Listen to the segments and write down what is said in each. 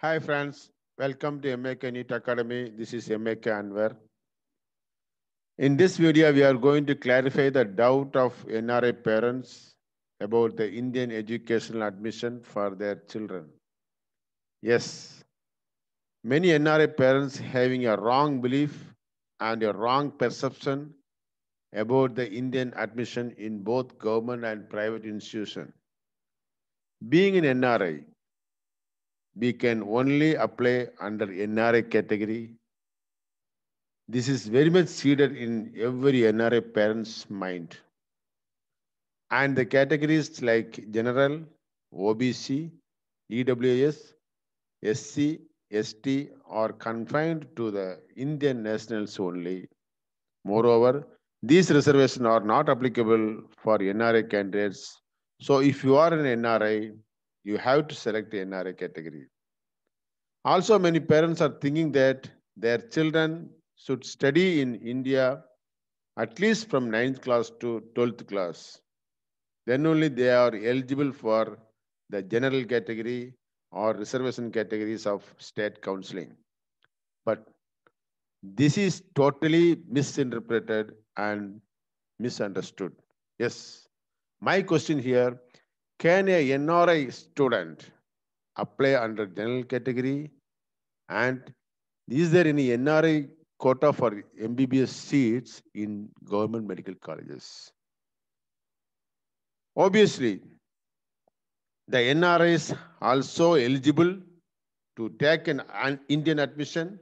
Hi friends, welcome to MAK NEET Academy. This is MAK Anwar. In this video, we are going to clarify the doubt of NRI parents about the Indian educational admission for their children. Yes, many NRI parents having a wrong belief and a wrong perception about the Indian admission in both government and private institutions. Being an NRI, we can only apply under NRI category. This is very much seeded in every NRI parent's mind. And the categories like general, OBC, EWS, SC, ST are confined to the Indian nationals only. Moreover, these reservations are not applicable for NRI candidates. So if you are an NRI, you have to select the NRI category. Also, many parents are thinking that their children should study in India at least from 9th class to 12th class. Then only they are eligible for the general category or reservation categories of state counseling. But this is totally misinterpreted and misunderstood. Yes, my question here, can a NRI student apply under general category, and is there any NRI quota for MBBS seats in government medical colleges? Obviously, the NRIs also eligible to take an Indian admission,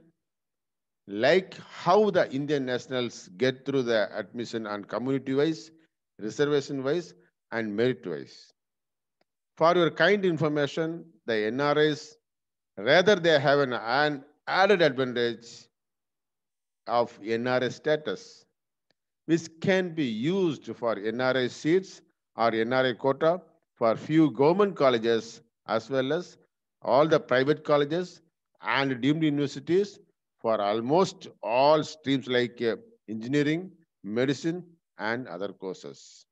like how the Indian nationals get through the admission on community wise, reservation wise, and merit wise. For your kind information, the NRIs rather they have an added advantage of NRI status, which can be used for NRI seats or NRI quota for few government colleges as well as all the private colleges and deemed universities for almost all streams like engineering, medicine, and other courses.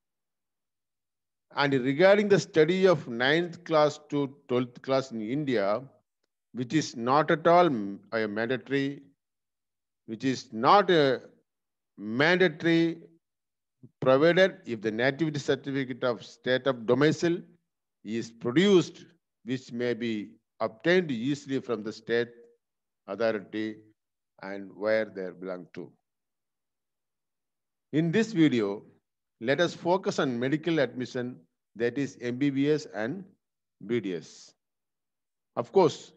And regarding the study of 9th class to 12th class in India, which is not at all a mandatory, which is not a mandatory provided if the nativity certificate of state of domicile is produced, which may be obtained easily from the state authority and where they belong to. In this video, let us focus on medical admission, that is MBBS and BDS. Of course,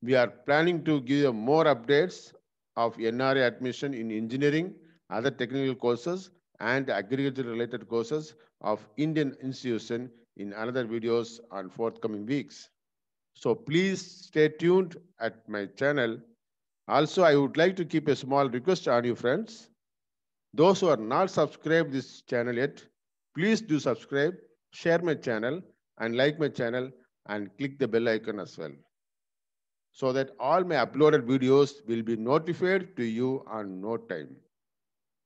we are planning to give you more updates of NRA admission in engineering, other technical courses, and agriculture related courses of Indian institution in another videos on forthcoming weeks. So please stay tuned at my channel. Also, I would like to keep a small request on you friends. Those who are not subscribed this channel yet, please do subscribe, share my channel, and like my channel, and click the bell icon as well, so that all my uploaded videos will be notified to you on no time.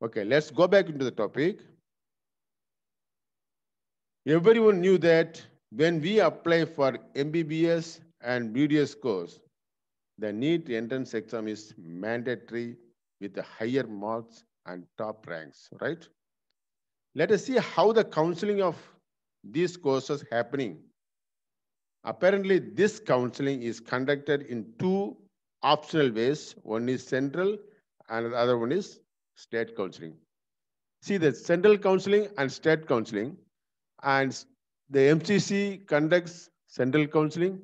Okay, let's go back into the topic. Everyone knew that when we apply for MBBS and BDS course, the NEET entrance exam is mandatory with the higher marks and top ranks, right? Let us see how the counseling of these courses happening. Apparently, this counseling is conducted in two optional ways. One is central and the other one is state counseling. See, the central counseling and state counseling, and the MCC conducts central counseling,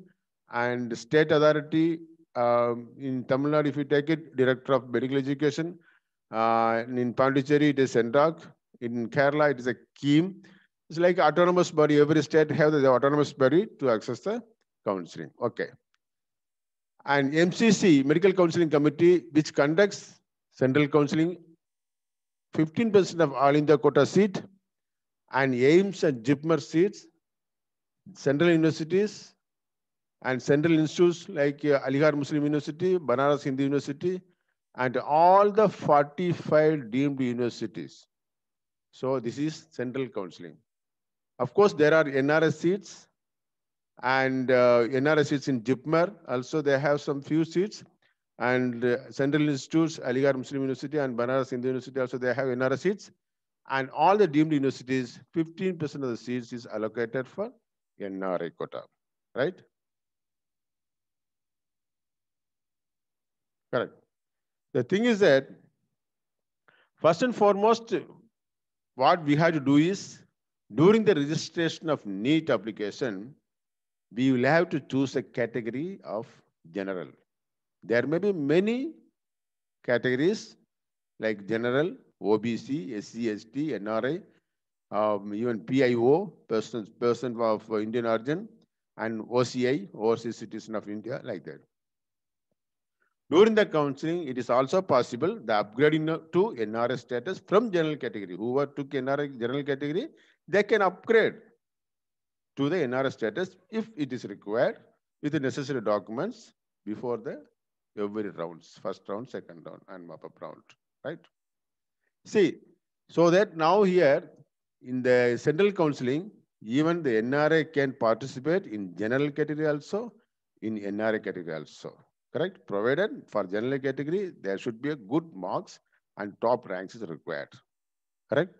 and state authority in Tamil Nadu, if you take it, Director of Medical Education. In Pondicherry, it is CENDAC. In Kerala, it is a KEAM. It's like autonomous body. Every state have the autonomous body to access the counseling. Okay. And MCC, Medical Counseling Committee, which conducts central counseling, 15% of all India quota seat, and AIMS and JIPMER seats, central universities and central institutes like Aligarh Muslim University, Banaras Hindu University, and all the 45 deemed universities. So this is central counseling. Of course, there are NRS seats And NRI seats in JIPMER, also they have some few seats. And Central Institutes, Aligarh Muslim University and Banaras Hindu University, also they have NRI seats. And all the deemed universities, 15% of the seats is allocated for NRI quota, right? Correct. The thing is that, first and foremost, what we have to do is, during the registration of NEET application, we will have to choose a category of general. There may be many categories like general, OBC, SC, ST, NRI, even PIO, person of Indian origin, and OCI, Overseas Citizen of India, like that. During the counseling, it is also possible the upgrading to NRI status from general category. Whoever took NRI general category, they can upgrade to the NRI status if it is required with the necessary documents before the every rounds, first round, second round, and mop-up round, right? See, so that now here in the central counseling, even the NRI can participate in general category also, in NRI category also, correct? Provided for general category, there should be a good marks and top ranks is required, correct?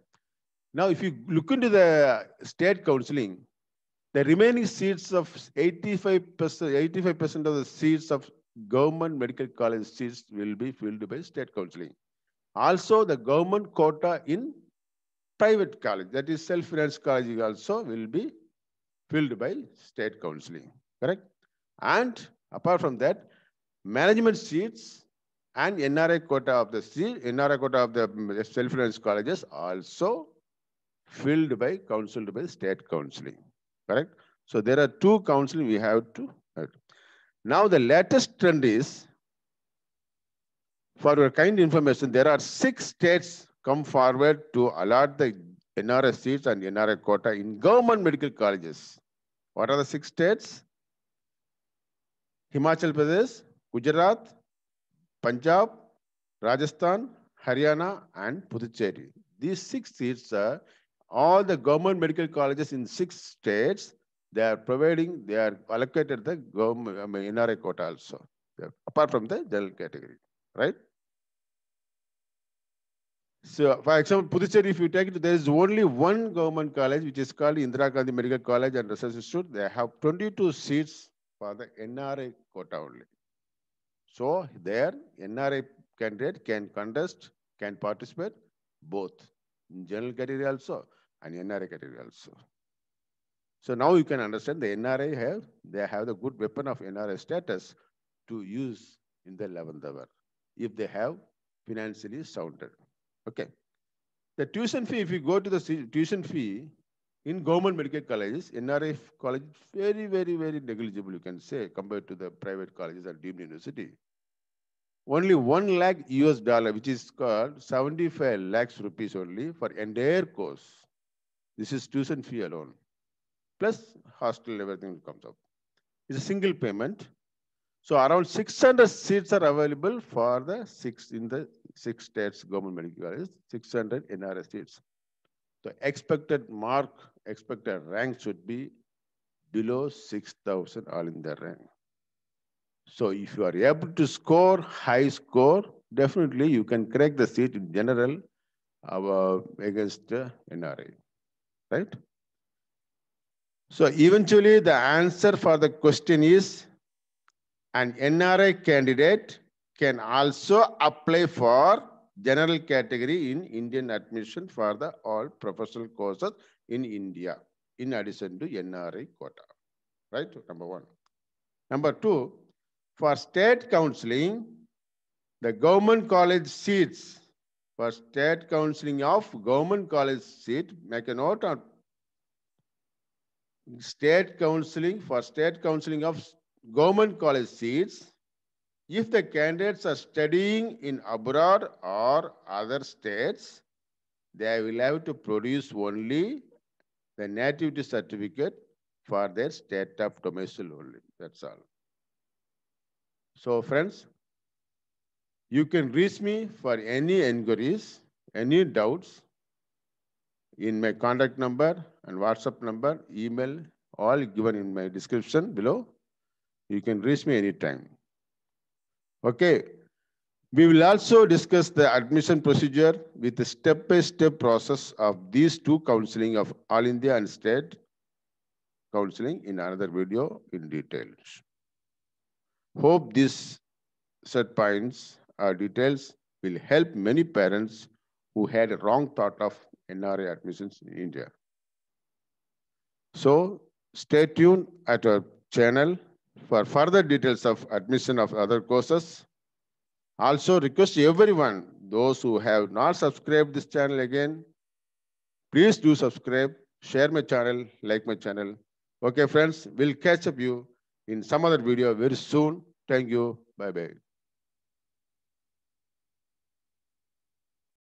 Now, if you look into the state counseling, the remaining seats of 85% of the seats of government medical college seats will be filled by state counseling. Also, the government quota in private college, that is self-financed college, also will be filled by state counseling, correct? And apart from that, management seats and NRI quota of the self-financed colleges also filled by, counseled by state counseling, correct? So there are two counseling we have to. Now the latest trend is, for your kind information, there are 6 states come forward to allot the NRI seats and NRI quota in government medical colleges. What are the 6 states? Himachal Pradesh, Gujarat, Punjab, Rajasthan, Haryana, and Puducherry. These 6 seats are all the government medical colleges in 6 states. They are providing, they are allocated the government NRI quota also, apart from the general category, right? So, for example, Puducherry, if you take it, there is only one government college, which is called Indira Gandhi Medical College and Research Institute. They have 22 seats for the NRI quota only. So, there, NRI candidate can contest, can participate both in general category also and NRI category also. So now you can understand the NRI they have the good weapon of NRI status to use in the 11th hour if they have financially sounded. Okay. The tuition fee, if you go to the tuition fee in government medical colleges, NRI college, very, very, very negligible, you can say, compared to the private colleges and deemed university. Only 1 lakh US dollar, which is called 75 lakhs rupees only for entire course. This is tuition fee alone. Plus hostel, everything comes up. It's a single payment. So around 600 seats are available for the 6 states government medical colleges, 600 NRI seats. The expected mark, expected rank should be below 6,000 all in the rank. So if you are able to score high score, definitely you can crack the seat in general against NRI, right? So eventually the answer for the question is, an NRI candidate can also apply for general category in Indian admission for the all professional courses in India, in addition to NRI quota, right? Number 1. Number 2, for state counseling, the government college seats, for state counseling of government college seat, make a note on state counseling, for state counseling of government college seats, if the candidates are studying in abroad or other states, they will have to produce only the nativity certificate for their state of domicile only. That's all. So friends, you can reach me for any inquiries, any doubts in my contact number and WhatsApp number, email, all given in my description below. You can reach me anytime. Okay. We will also discuss the admission procedure with the step-by-step process of these two counseling of All India and State counseling in another video in detail. Hope these set points or details will help many parents who had a wrong thought of NRI admissions in India. So stay tuned at our channel for further details of admission of other courses. Also request everyone, those who have not subscribed this channel again, please do subscribe, share my channel, like my channel. Okay, friends, we'll catch up you in some other video very soon. Thank you. Bye-bye.